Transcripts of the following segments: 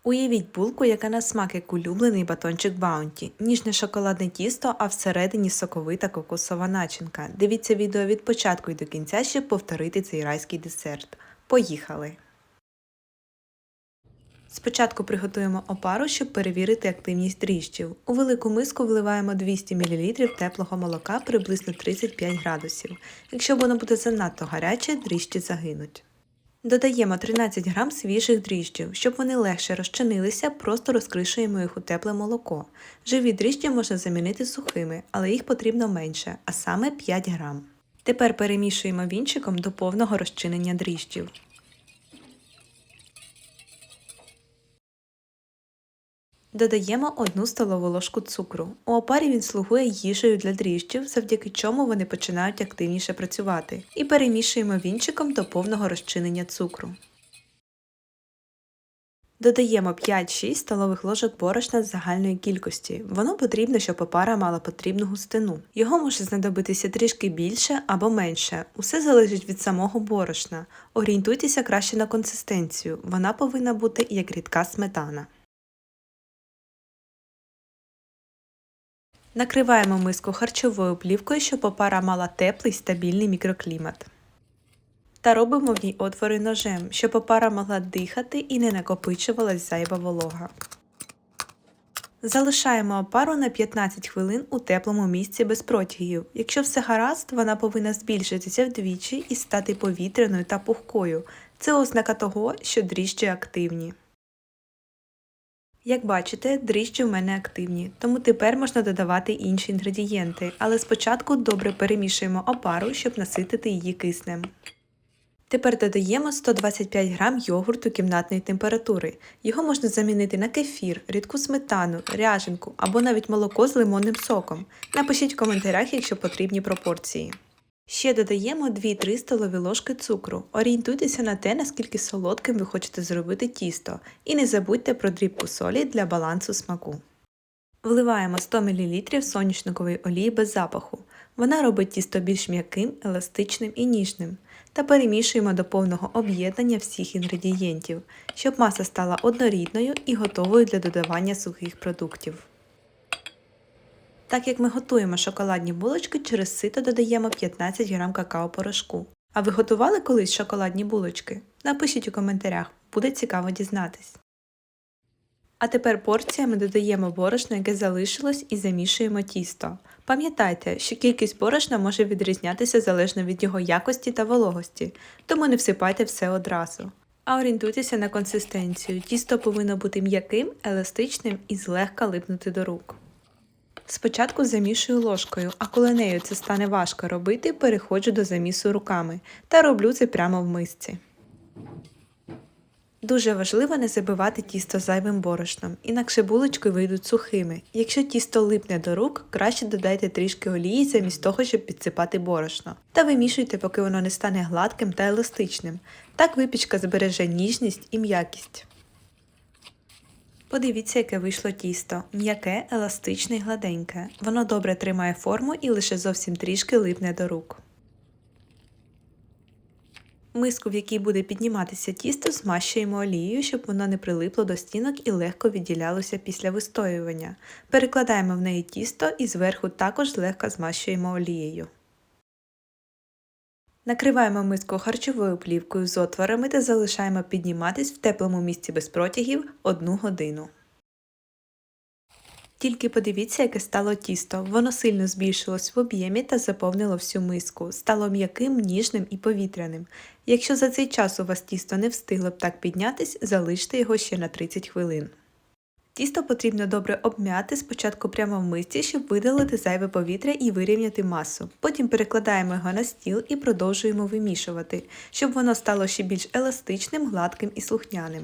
Уявіть булку, яка на смак як улюблений батончик Баунті. Ніжне шоколадне тісто, а всередині соковита кокосова начинка. Дивіться відео від початку і до кінця, щоб повторити цей райський десерт. Поїхали! Спочатку приготуємо опару, щоб перевірити активність дріжджів. У велику миску вливаємо 200 мл теплого молока приблизно 35 градусів. Якщо воно буде занадто гаряче, дріжджі загинуть. Додаємо 13 г свіжих дріжджів. Щоб вони легше розчинилися, просто розкришуємо їх у тепле молоко. Живі дріжджі можна замінити сухими, але їх потрібно менше, а саме 5 г. Тепер перемішуємо вінчиком до повного розчинення дріжджів. Додаємо 1 столову ложку цукру. У опарі він слугує їжею для дріжджів, завдяки чому вони починають активніше працювати. І перемішуємо вінчиком до повного розчинення цукру. Додаємо 5-6 столових ложок борошна з загальної кількості. Воно потрібно, щоб опара мала потрібну густину. Його може знадобитися трішки більше або менше. Усе залежить від самого борошна. Орієнтуйтеся краще на консистенцію. Вона повинна бути як рідка сметана. Накриваємо миску харчовою плівкою, щоб опара мала теплий стабільний мікроклімат. Та робимо в ній отвори ножем, щоб опара могла дихати і не накопичувалась зайва волога. Залишаємо опару на 15 хвилин у теплому місці без протягів. Якщо все гаразд, вона повинна збільшитися вдвічі і стати повітряною та пухкою. Це ознака того, що дріжджі активні. Як бачите, дріжджі в мене активні, тому тепер можна додавати інші інгредієнти, але спочатку добре перемішуємо опару, щоб наситити її киснем. Тепер додаємо 125 г йогурту кімнатної температури. Його можна замінити на кефір, рідку сметану, ряженку або навіть молоко з лимонним соком. Напишіть в коментарях, якщо потрібні пропорції. Ще додаємо 2-3 столові ложки цукру. Орієнтуйтеся на те, наскільки солодким ви хочете зробити тісто. І не забудьте про дрібку солі для балансу смаку. Вливаємо 100 мл соняшникової олії без запаху. Вона робить тісто більш м'яким, еластичним і ніжним. Та перемішуємо до повного об'єднання всіх інгредієнтів, щоб маса стала однорідною і готовою для додавання сухих продуктів. Так як ми готуємо шоколадні булочки, через сито додаємо 15 г какао-порошку. А ви готували колись шоколадні булочки? Напишіть у коментарях, буде цікаво дізнатись. А тепер порціями додаємо борошно, яке залишилось, і замішуємо тісто. Пам'ятайте, що кількість борошна може відрізнятися залежно від його якості та вологості, тому не всипайте все одразу. А орієнтуйтеся на консистенцію. Тісто повинно бути м'яким, еластичним і злегка липнути до рук. Спочатку замішую ложкою, а коли нею це стане важко робити, переходжу до замісу руками та роблю це прямо в мисці. Дуже важливо не забивати тісто зайвим борошном, інакше булочки вийдуть сухими. Якщо тісто липне до рук, краще додайте трішки олії замість того, щоб підсипати борошно. Та вимішуйте, поки воно не стане гладким та еластичним. Так випічка збереже ніжність і м'якість. Подивіться, яке вийшло тісто. М'яке, еластичне і гладеньке. Воно добре тримає форму і лише зовсім трішки липне до рук. Миску, в якій буде підніматися тісто, змащуємо олією, щоб воно не прилипло до стінок і легко відділялося після вистоювання. Перекладаємо в неї тісто і зверху також злегка змащуємо олією. Накриваємо миску харчовою плівкою з отворами та залишаємо підніматись в теплому місці без протягів 1 годину. Тільки подивіться, яке стало тісто. Воно сильно збільшилось в об'ємі та заповнило всю миску. Стало м'яким, ніжним і повітряним. Якщо за цей час у вас тісто не встигло б так піднятись, залиште його ще на 30 хвилин. Тісто потрібно добре обм'яти спочатку прямо в мисці, щоб видалити зайве повітря і вирівняти масу. Потім перекладаємо його на стіл і продовжуємо вимішувати, щоб воно стало ще більш еластичним, гладким і слухняним.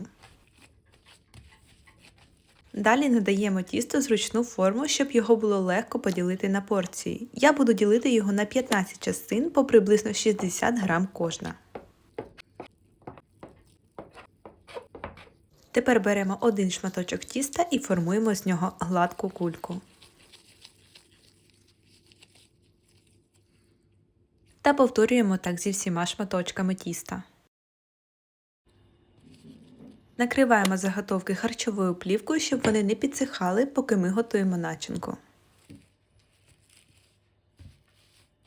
Далі надаємо тісто зручну форму, щоб його було легко поділити на порції. Я буду ділити його на 15 частин по приблизно 60 г кожна. Тепер беремо один шматочок тіста і формуємо з нього гладку кульку. Та повторюємо так зі всіма шматочками тіста. Накриваємо заготовки харчовою плівкою, щоб вони не підсихали, поки ми готуємо начинку.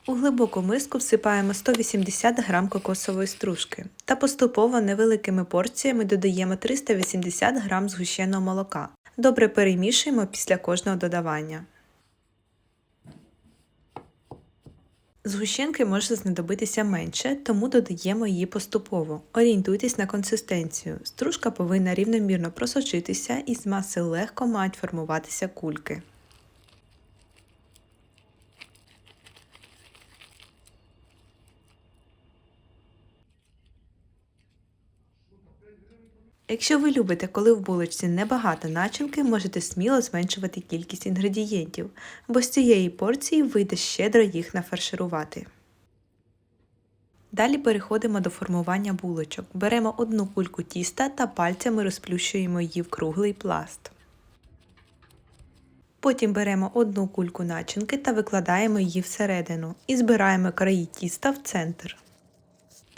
У глибоку миску всипаємо 180 г кокосової стружки та поступово невеликими порціями додаємо 380 г згущеного молока. Добре перемішуємо після кожного додавання. Згущенки може знадобитися менше, тому додаємо її поступово. Орієнтуйтесь на консистенцію. Стружка повинна рівномірно просочитися і з маси легко мають формуватися кульки. Якщо ви любите, коли в булочці небагато начинки, можете сміло зменшувати кількість інгредієнтів, бо з цієї порції вийде щедро їх нафарширувати. Далі переходимо до формування булочок. Беремо одну кульку тіста та пальцями розплющуємо її в круглий пласт. Потім беремо одну кульку начинки та викладаємо її всередину і збираємо краї тіста в центр.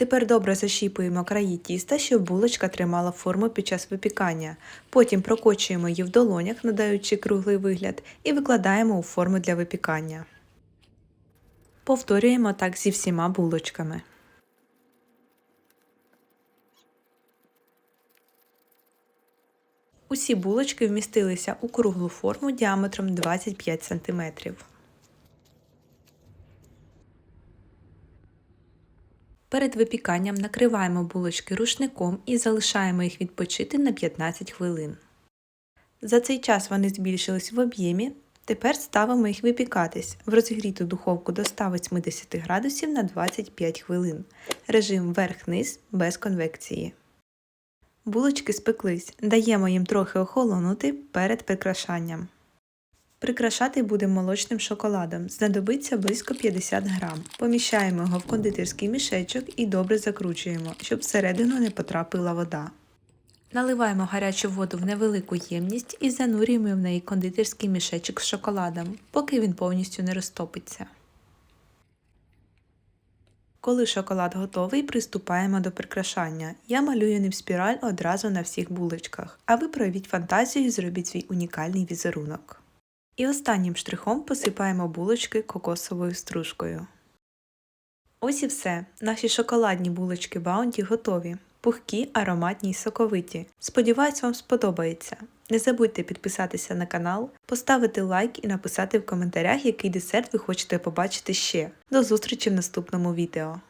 Тепер добре защіпуємо краї тіста, щоб булочка тримала форму під час випікання. Потім прокочуємо її в долонях, надаючи круглий вигляд, і викладаємо у форму для випікання. Повторюємо так зі всіма булочками. Усі булочки вмістилися у круглу форму діаметром 25 см. Перед випіканням накриваємо булочки рушником і залишаємо їх відпочити на 15 хвилин. За цей час вони збільшились в об'ємі, тепер ставимо їх випікатись в розігріту духовку до 180 градусів на 25 хвилин. Режим верх-низ без конвекції. Булочки спеклись, даємо їм трохи охолонути перед прикрашанням. Прикрашати будемо молочним шоколадом, знадобиться близько 50 г. Поміщаємо його в кондитерський мішечок і добре закручуємо, щоб всередину не потрапила вода. Наливаємо гарячу воду в невелику ємність і занурюємо в неї кондитерський мішечок з шоколадом, поки він повністю не розтопиться. Коли шоколад готовий, приступаємо до прикрашання. Я малюю нивспіраль одразу на всіх булочках, а ви проявіть фантазію і зробіть свій унікальний візерунок. І останнім штрихом посипаємо булочки кокосовою стружкою. Ось і все. Наші шоколадні булочки Баунті готові. Пухкі, ароматні й соковиті. Сподіваюсь, вам сподобається. Не забудьте підписатися на канал, поставити лайк і написати в коментарях, який десерт ви хочете побачити ще. До зустрічі в наступному відео.